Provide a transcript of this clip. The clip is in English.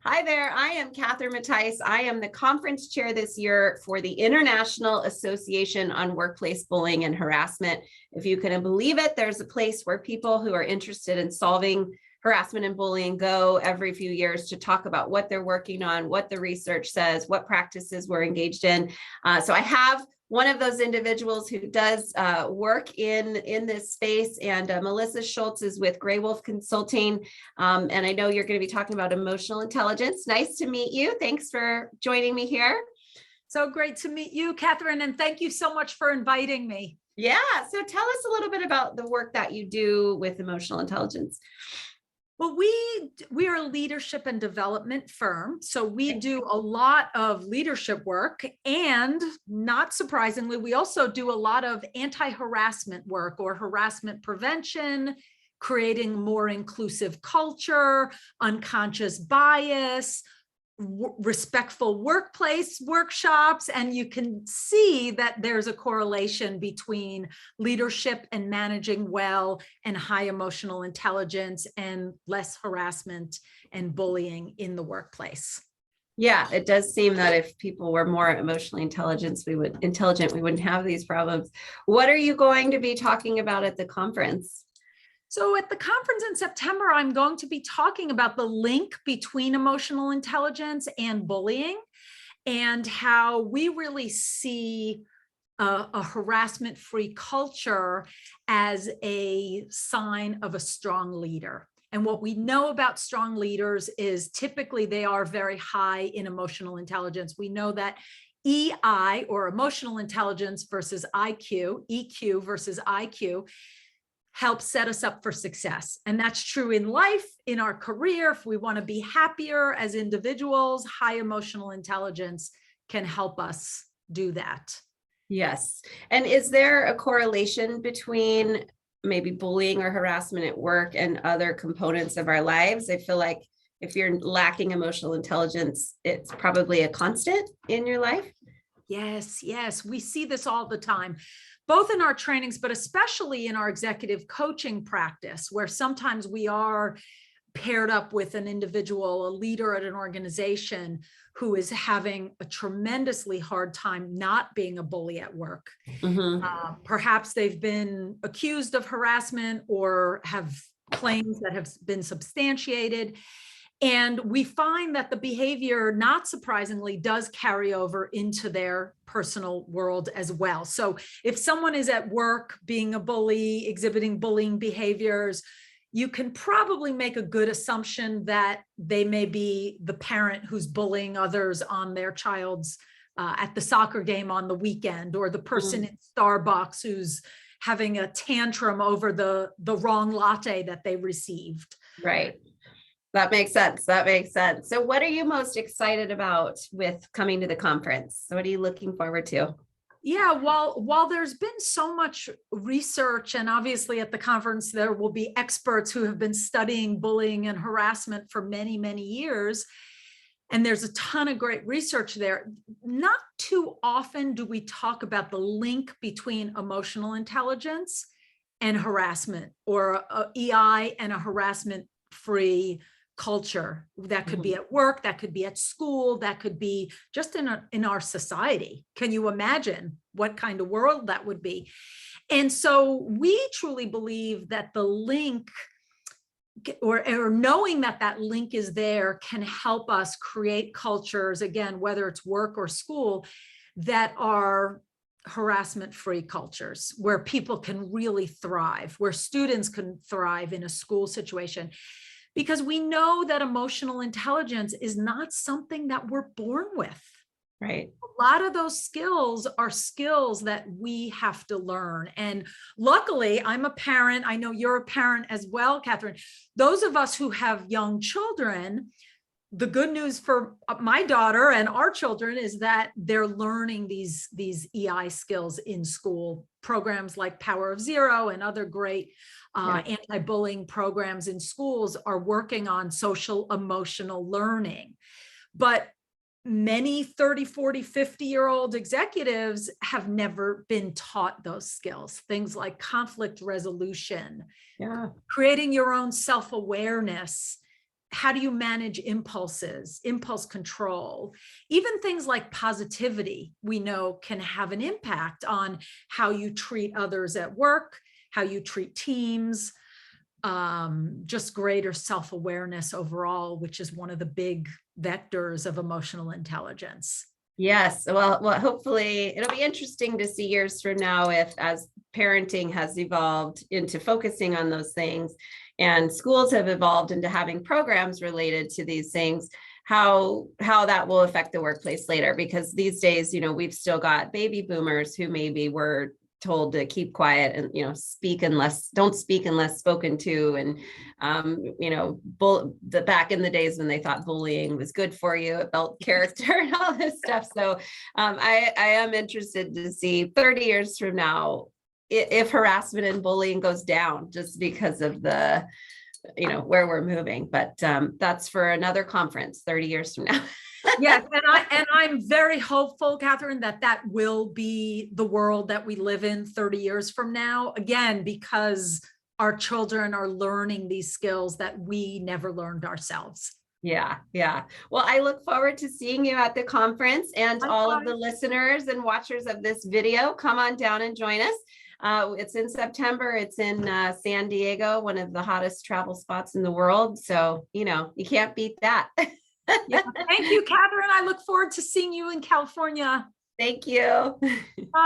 Hi there, I am Catherine Mattice. I am the conference chair this year for the International Association on Workplace Bullying and Harassment. If you can believe it, there's a place where people who are interested in solving harassment and bullying go every few years to talk about what they're working on, what the research says, what practices we're engaged in. So I have one of those individuals who does work in this space, and Melissa Schulz is with Grey Wolf Consulting. And I know you're going to be talking about emotional intelligence. Nice to meet you. Thanks for joining me here. So great to meet you, Catherine, and thank you so much for inviting me. Yeah, so tell us a little bit about the work that you do with emotional intelligence. Well, we are a leadership and development firm, so we do a lot of leadership work, and not surprisingly, we also do a lot of anti-harassment work or harassment prevention, creating more inclusive culture, unconscious bias, respectful workplace workshops, and you can see that there's a correlation between leadership and managing well and high emotional intelligence and less harassment and bullying in the workplace. Yeah, it does seem that if people were more emotionally intelligent, we wouldn't have these problems. What are you going to be talking about at the conference? So at the conference in September, I'm going to be talking about the link between emotional intelligence and bullying, and how we really see a harassment-free culture as a sign of a strong leader. And what we know about strong leaders is typically they are very high in emotional intelligence. We know that EI, or emotional intelligence, versus IQ, EQ versus IQ, helps set us up for success. And that's true in life, in our career. If we want to be happier as individuals, high emotional intelligence can help us do that. Yes. And is there a correlation between maybe bullying or harassment at work and other components of our lives? I feel like if you're lacking emotional intelligence, it's probably a constant in your life. Yes, we see this all the time, both in our trainings, but especially in our executive coaching practice, where sometimes we are paired up with an individual, a leader at an organization who is having a tremendously hard time not being a bully at work. Mm-hmm. Perhaps they've been accused of harassment or have claims that have been substantiated. And we find that the behavior, not surprisingly, does carry over into their personal world as well. So if someone is at work being a bully, exhibiting bullying behaviors, you can probably make a good assumption that they may be the parent who's bullying others on their child's at the soccer game on the weekend, or the person in Starbucks who's having a tantrum over the wrong latte that they received. Right. That makes sense. That makes sense. So what are you most excited about with coming to the conference? So what are you looking forward to? Yeah, while there's been so much research, and obviously at the conference there will be experts who have been studying bullying and harassment for many, many years, and there's a ton of great research there, not too often do we talk about the link between emotional intelligence and harassment, or EI and a harassment-free culture. That could be at work, that could be at school, that could be just in our society. Can you imagine what kind of world that would be? And so we truly believe that the link, or knowing that that link is there, can help us create cultures, again, whether it's work or school, that are harassment-free cultures, where people can really thrive, where students can thrive in a school situation. Because we know that emotional intelligence is not something that we're born with. Right. A lot of those skills are skills that we have to learn. And luckily, I'm a parent. I know you're a parent as well, Catherine. Those of us who have young children, the good news for my daughter and our children is that they're learning these EI skills in school. Programs like Power of Zero and other great anti-bullying programs in schools are working on social emotional learning. But many 30, 40, 50-year-old executives have never been taught those skills. Things like conflict resolution, creating your own self-awareness, how do you manage impulses, impulse control, even things like positivity, we know can have an impact on how you treat others at work, how you treat teams, just greater self-awareness overall, which is one of the big vectors of emotional intelligence. Yes. Well, hopefully it'll be interesting to see years from now if, as parenting has evolved into focusing on those things and schools have evolved into having programs related to these things, how that will affect the workplace later. Because these days, we've still got baby boomers who maybe were told to keep quiet and don't speak unless spoken to, and the back in the days when they thought bullying was good for you, it built character and all this stuff. So I am interested to see 30 years from now if harassment and bullying goes down, just because of the where we're moving. But that's for another conference 30 years from now. Yes, and I'm very hopeful, Catherine, that will be the world that we live in 30 years from now. Again, because our children are learning these skills that we never learned ourselves. Yeah. Well, I look forward to seeing you at the conference, and all of the listeners and watchers of this video, come on down and join us. It's in September. It's in San Diego, one of the hottest travel spots in the world. So, you can't beat that. Yeah, thank you, Catherine. I look forward to seeing you in California. Thank you. Bye.